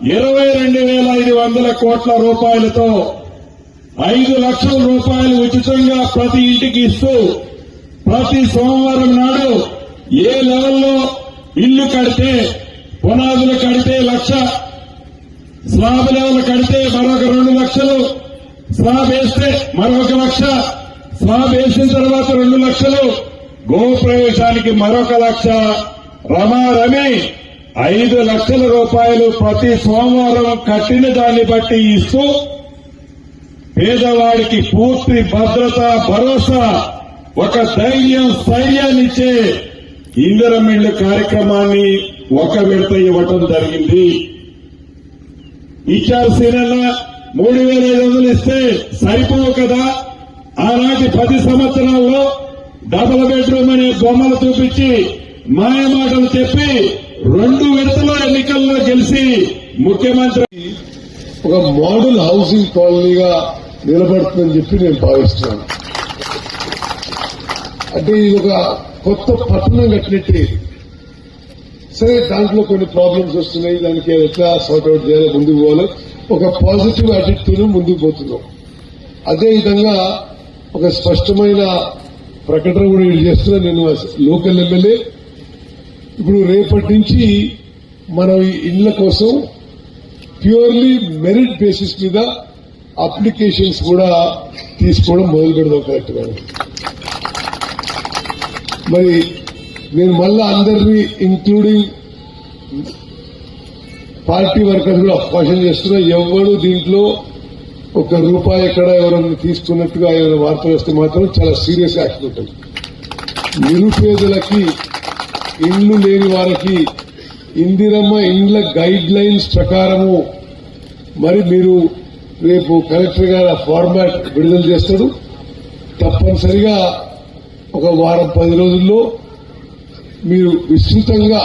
22,500 కోట్ల రూపాయలతో 5 లక్షల రూపాయలు ఉచితంగా ప్రతి ఇంటికి ఇస్తూ ప్రతి సోమవారం నాడు ఏ లెవెల్లో ఇల్లు కడితే పునాదులు కడితే 1,00,000, స్లాబ్ లెవెల్ కడితే మరొక 2 లక్షలు, స్లాబ్ వేస్తే మరొక 1,00,000, స్లాబ్ వేసిన తర్వాత 2 లక్షలు, గృహప్రవేశానికి మరొక 1,00,000, రమారమి 5 లక్షల రూపాయలు ప్రతి సోమవారం కట్టిన దాన్ని బట్టి ఇస్తూ పేదవాడికి పూర్తి భద్రత, భరోసా, ఒక ధైర్యం, స్థైర్యాన్నిచ్చే ఇందిరమ్మ ఇళ్ల కార్యక్రమాన్ని ఒక విడత ఇవ్వటం జరిగింది. ఇచ్చారు సీనన్న 3,500 ఇస్తే సరిపోవు కదా. ఆనాటి 10 సంవత్సరాల్లో డబుల్ బెడ్రూమ్ అనే బొమ్మలు చూపించి మాయమాటలు చెప్పి 2 విడతలో ఎన్నికల్లో గెలిచి ముఖ్యమంత్రి ఒక మోడల్ హౌసింగ్ కాలనీగా నిలబడుతుందని చెప్పి నేను భావిస్తున్నాను. అంటే ఇది ఒక కొత్త పట్టణం కట్టినట్టే. సరే, దాంట్లో కొన్ని ప్రాబ్లమ్స్ వస్తున్నాయి, దానికి ఎట్లా సార్ట్అవుట్ చేయాలి, ముందుకు పోవాలి, ఒక పాజిటివ్ యాటిట్యూడ్ ముందుకు పోతున్నాం. అదేవిధంగా ఒక స్పష్టమైన ప్రకటన కూడా ఇది చేస్తున్నా. నేను లోకల్ ఎమ్మెల్యే. ఇప్పుడు రేపటి నుంచి మనం ఈ ఇళ్ల కోసం ప్యూర్లీ మెరిట్ బేసిస్ మీద అప్లికేషన్స్ కూడా తీసుకోవడం మొదలు పెడదాం కరెక్ట్గా. మరి నేను మళ్ళా అందరినీ ఇంక్లూడింగ్ పార్టీ వర్కర్స్ కూడా క్వశ్చన్ చేస్తున్నా. ఎవరు దీంట్లో ₹1 ఎక్కడ ఎవరన్నా తీసుకున్నట్టుగా ఏమైనా వార్తలు వస్తే మాత్రం చాలా సీరియస్ యాక్షన్ ఉంటుంది. నిరుపేదలకి, ఇండ్లు లేని వారికి ఇందిరమ్మ ఇండ్ల గైడ్ లైన్స్ ప్రకారము మరి మీరు రేపు కలెక్టర్ గారు ఆ ఫార్మాట్ విడుదల చేస్తాడు. తప్పనిసరిగా ఒక వారం 10 రోజుల్లో మీరు విస్తృతంగా